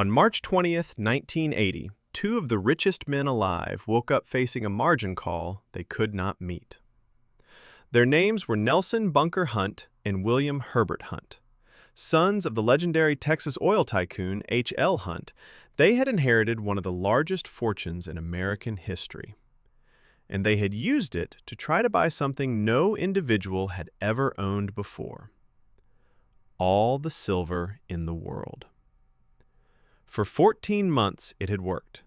On March 20th, 1980, two of the richest men alive woke up facing a margin call they could not meet. Their names were Nelson Bunker Hunt and William Herbert Hunt. Sons of the legendary Texas oil tycoon H.L. Hunt, they had inherited one of the largest fortunes in American history. And they had used it to try to buy something no individual had ever owned before: all the silver in the world. For 14 months it had worked.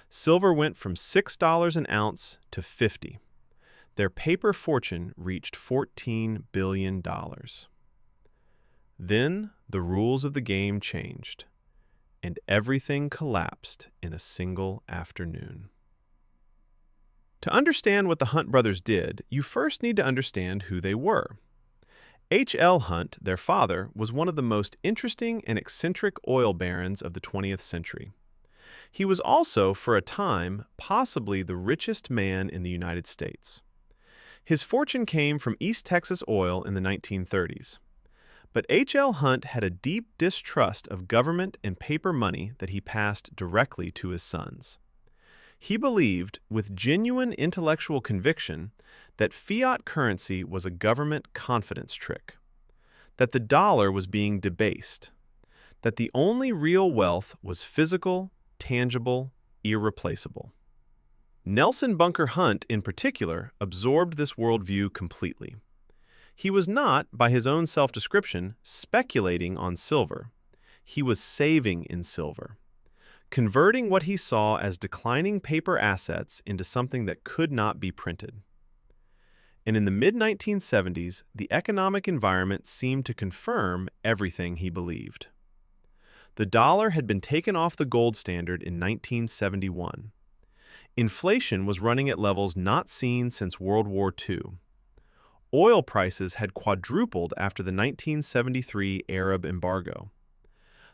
Silver went from $6 an ounce to $50. Their paper fortune reached $14 billion. Then the rules of the game changed, and everything collapsed in a single afternoon. To understand what the Hunt brothers did, you first need to understand who they were. H.L. Hunt, their father, was one of the most interesting and eccentric oil barons of the 20th century. He was also, for a time, possibly the richest man in the United States. His fortune came from East Texas oil in the 1930s. But H.L. Hunt had a deep distrust of government and paper money that he passed directly to his sons. He believed, with genuine intellectual conviction, that fiat currency was a government confidence trick, that the dollar was being debased, that the only real wealth was physical, tangible, irreplaceable. Nelson Bunker Hunt, in particular, absorbed this worldview completely. He was not, by his own self-description, speculating on silver. He was saving in silver, converting what he saw as declining paper assets into something that could not be printed. And in the mid-1970s, the economic environment seemed to confirm everything he believed. The dollar had been taken off the gold standard in 1971. Inflation was running at levels not seen since World War II. Oil prices had quadrupled after the 1973 Arab embargo.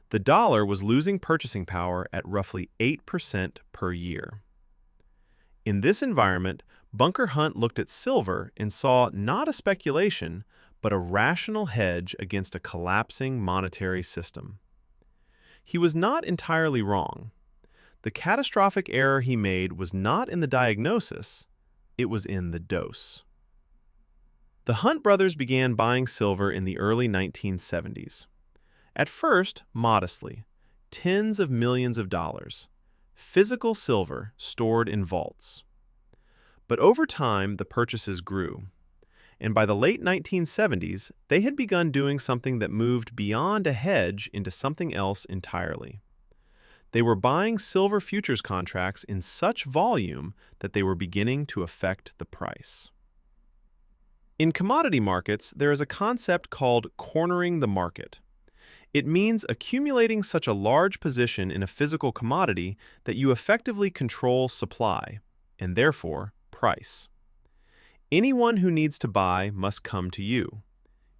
The dollar was losing purchasing power at roughly 8% per year. In this environment, Bunker Hunt looked at silver and saw not a speculation, but a rational hedge against a collapsing monetary system. He was not entirely wrong. The catastrophic error he made was not in the diagnosis, it was in the dose. The Hunt brothers began buying silver in the early 1970s. At first, modestly, tens of millions of dollars, physical silver stored in vaults. But over time, the purchases grew, and by the late 1970s, they had begun doing something that moved beyond a hedge into something else entirely. They were buying silver futures contracts in such volume that they were beginning to affect the price. In commodity markets, there is a concept called cornering the market. It means accumulating such a large position in a physical commodity that you effectively control supply, and therefore price. Anyone who needs to buy must come to you.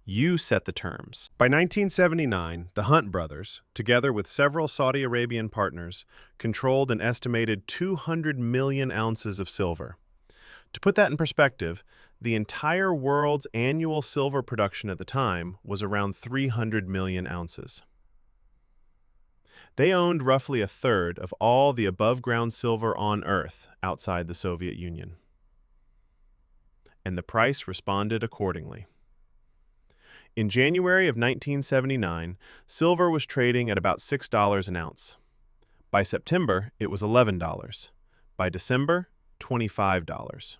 You set the terms. By 1979, the Hunt brothers, together with several Saudi Arabian partners, controlled an estimated 200 million ounces of silver. To put that in perspective, the entire world's annual silver production at the time was around 300 million ounces. They owned roughly a third of all the above-ground silver on Earth outside the Soviet Union. And the price responded accordingly. In January of 1979, silver was trading at about $6 an ounce. By September, it was $11. By December, $25.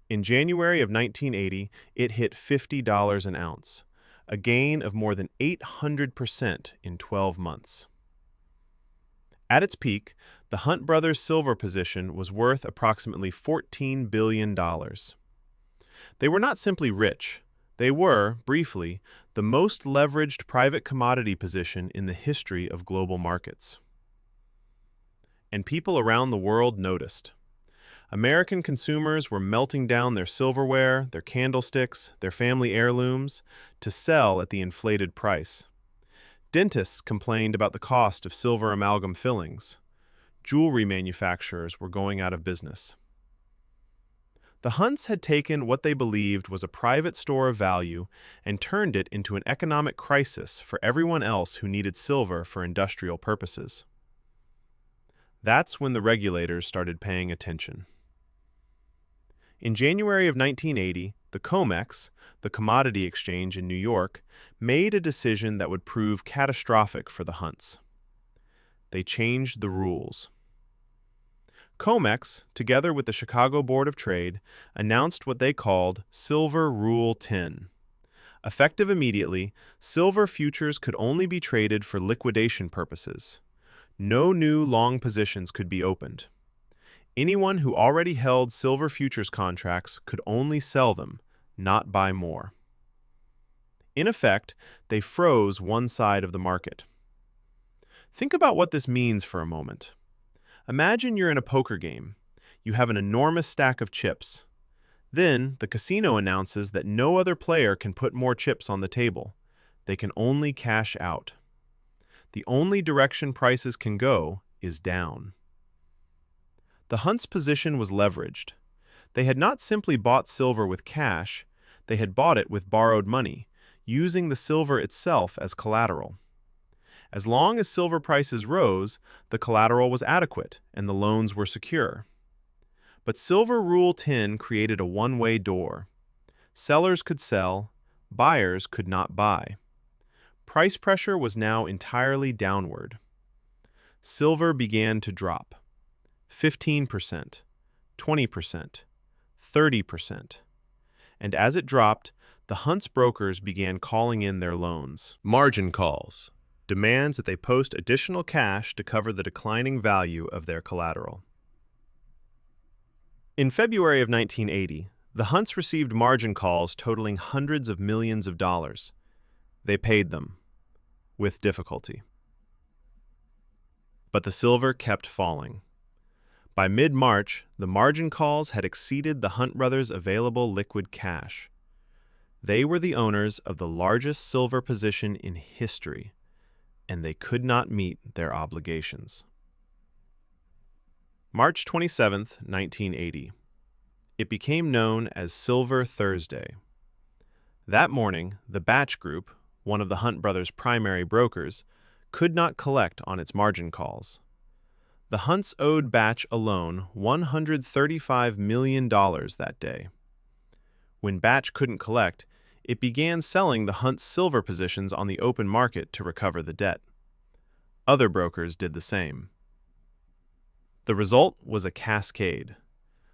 In January of 1980, it hit $50 an ounce, a gain of more than 800% in 12 months. At its peak, the Hunt brothers' silver position was worth approximately $14 billion. They were not simply rich. They were, briefly, the most leveraged private commodity position in the history of global markets. And people around the world noticed. American consumers were melting down their silverware, their candlesticks, their family heirlooms to sell at the inflated price. Dentists complained about the cost of silver amalgam fillings. Jewelry manufacturers were going out of business. The Hunts had taken what they believed was a private store of value and turned it into an economic crisis for everyone else who needed silver for industrial purposes. That's when the regulators started paying attention. In January of 1980, the COMEX, the Commodity Exchange in New York, made a decision that would prove catastrophic for the Hunts. They changed the rules. COMEX, together with the Chicago Board of Trade, announced what they called Silver Rule 10. Effective immediately, silver futures could only be traded for liquidation purposes. No new long positions could be opened. Anyone who already held silver futures contracts could only sell them, not buy more. In effect, they froze one side of the market. Think about what this means for a moment. Imagine you're in a poker game. You have an enormous stack of chips. Then, the casino announces that no other player can put more chips on the table. They can only cash out. The only direction prices can go is down. The Hunts' position was leveraged. They had not simply bought silver with cash, they had bought it with borrowed money, using the silver itself as collateral. As long as silver prices rose, the collateral was adequate and the loans were secure. But Silver Rule 10 created a one-way door. Sellers could sell, buyers could not buy. Price pressure was now entirely downward. Silver began to drop. 15%, 20%, 30%. And as it dropped, the Hunts brokers began calling in their loans. Margin calls. Demands that they post additional cash to cover the declining value of their collateral. In February of 1980, the Hunts received margin calls totaling hundreds of millions of dollars. They paid them, with difficulty. But the silver kept falling. By mid-March, the margin calls had exceeded the Hunt brothers' available liquid cash. They were the owners of the largest silver position in history, and they could not meet their obligations. March 27, 1980. It became known as Silver Thursday. That morning, the Batch Group, one of the Hunt brothers' primary brokers, could not collect on its margin calls. The Hunts owed Batch alone $135 million that day. When Batch couldn't collect, it began selling the Hunts' silver positions on the open market to recover the debt. Other brokers did the same. The result was a cascade.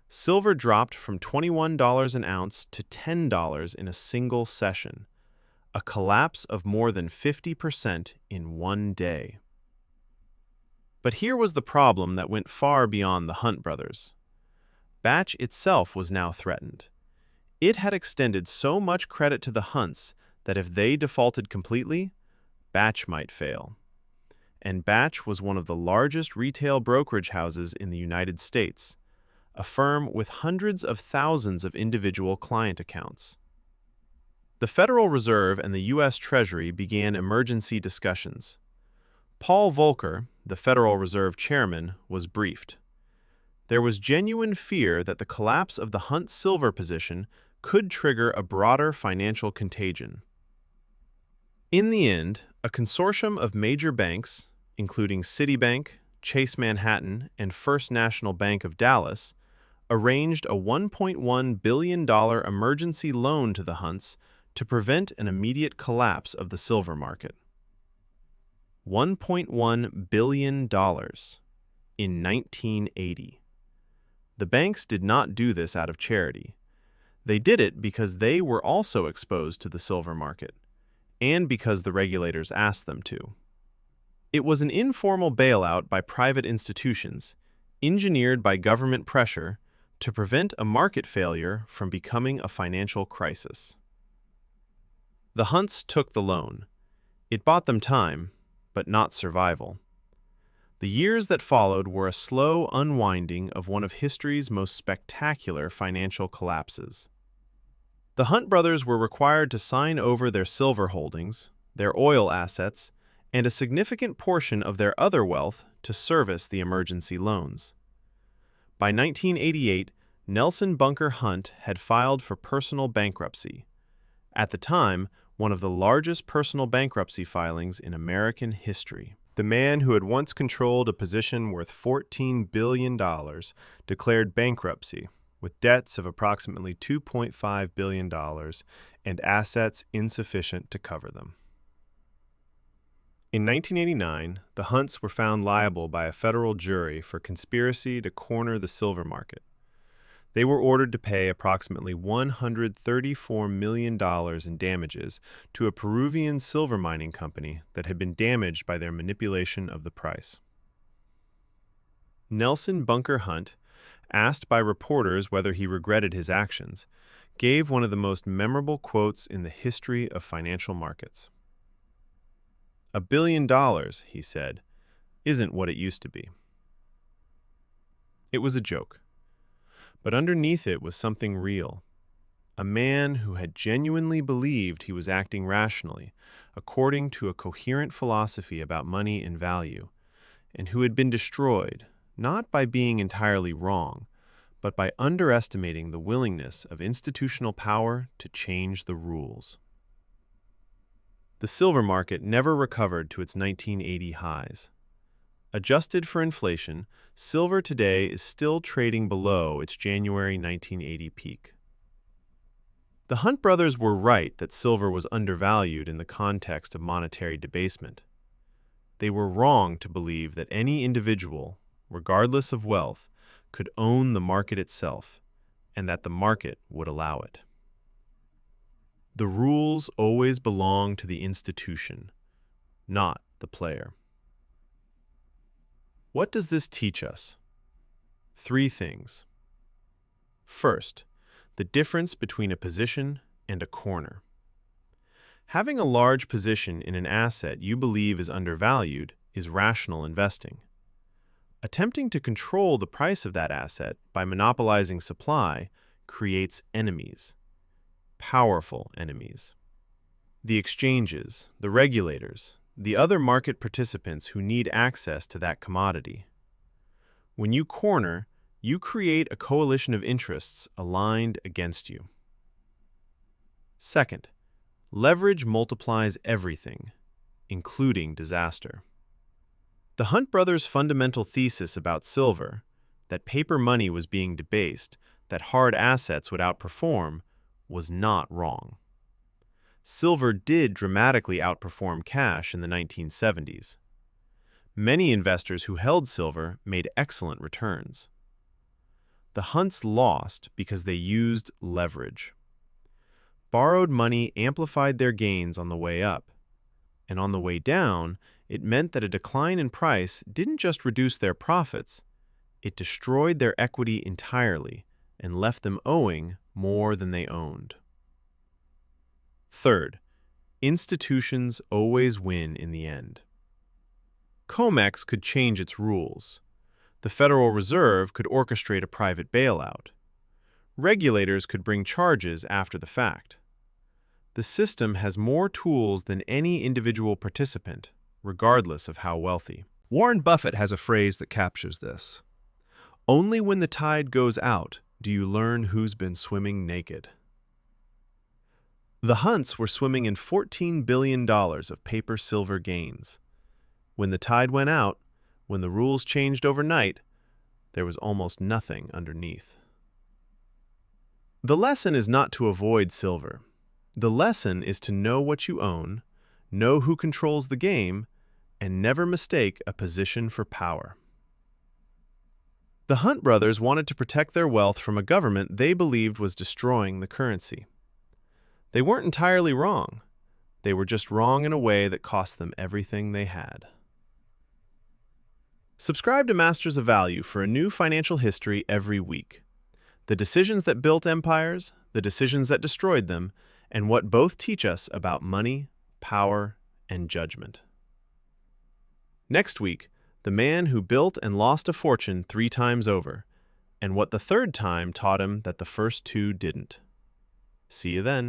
Silver dropped from $21 an ounce to $10 in a single session, a collapse of more than 50% in one day. But here was the problem that went far beyond the Hunt brothers. Batch itself was now threatened. It had extended so much credit to the Hunts that if they defaulted completely, Batch might fail. And Batch was one of the largest retail brokerage houses in the United States, a firm with hundreds of thousands of individual client accounts. The Federal Reserve and the U.S. Treasury began emergency discussions. Paul Volcker, the Federal Reserve chairman, was briefed. There was genuine fear that the collapse of the Hunt silver position could trigger a broader financial contagion. In the end, a consortium of major banks, including Citibank, Chase Manhattan, and First National Bank of Dallas, arranged a $1.1 billion emergency loan to the Hunts to prevent an immediate collapse of the silver market. $1.1 billion in 1980. The banks did not do this out of charity. They did it because they were also exposed to the silver market, and because the regulators asked them to. It was an informal bailout by private institutions, engineered by government pressure to prevent a market failure from becoming a financial crisis. The Hunts took the loan. It bought them time, but not survival. The years that followed were a slow unwinding of one of history's most spectacular financial collapses. The Hunt brothers were required to sign over their silver holdings, their oil assets, and a significant portion of their other wealth to service the emergency loans. By 1988, Nelson Bunker Hunt had filed for personal bankruptcy. At the time, one of the largest personal bankruptcy filings in American history. The man who had once controlled a position worth $14 billion declared bankruptcy, with debts of approximately $2.5 billion and assets insufficient to cover them. In 1989, the Hunts were found liable by a federal jury for conspiracy to corner the silver market. They were ordered to pay approximately $134 million in damages to a Peruvian silver mining company that had been damaged by their manipulation of the price. Nelson Bunker Hunt, asked by reporters whether he regretted his actions, gave one of the most memorable quotes in the history of financial markets. "$1 billion," he said, "isn't what it used to be." It was a joke. But underneath it was something real. A man who had genuinely believed he was acting rationally, according to a coherent philosophy about money and value, and who had been destroyed, not by being entirely wrong, but by underestimating the willingness of institutional power to change the rules. The silver market never recovered to its 1980 highs. Adjusted for inflation, silver today is still trading below its January 1980 peak. The Hunt brothers were right that silver was undervalued in the context of monetary debasement. They were wrong to believe that any individual, regardless of wealth, could own the market itself, and that the market would allow it. The rules always belong to the institution, not the player. What does this teach us? 3 things. First, the difference between a position and a corner. Having a large position in an asset you believe is undervalued is rational investing. Attempting to control the price of that asset by monopolizing supply creates enemies, powerful enemies. The exchanges, the regulators, the other market participants who need access to that commodity. When you corner, you create a coalition of interests aligned against you. Second, leverage multiplies everything, including disaster. The Hunt brothers' fundamental thesis about silver, that paper money was being debased, that hard assets would outperform, was not wrong. Silver did dramatically outperform cash in the 1970s. Many investors who held silver made excellent returns. The Hunts lost because they used leverage. Borrowed money amplified their gains on the way up, and on the way down, it meant that a decline in price didn't just reduce their profits, it destroyed their equity entirely and left them owing more than they owned. Third, institutions always win in the end. COMEX could change its rules. The Federal Reserve could orchestrate a private bailout. Regulators could bring charges after the fact. The system has more tools than any individual participant, regardless of how wealthy. Warren Buffett has a phrase that captures this. Only when the tide goes out do you learn who's been swimming naked. The Hunts were swimming in $14 billion of paper-silver gains. When the tide went out, when the rules changed overnight, there was almost nothing underneath. The lesson is not to avoid silver. The lesson is to know what you own, know who controls the game, and never mistake a position for power. The Hunt brothers wanted to protect their wealth from a government they believed was destroying the currency. They weren't entirely wrong. They were just wrong in a way that cost them everything they had. Subscribe to Masters of Value for a new financial history every week. The decisions that built empires, the decisions that destroyed them, and what both teach us about money, power, and judgment. Next week, the man who built and lost a fortune 3 times over, and what the 3rd time taught him that the first 2 didn't. See you then.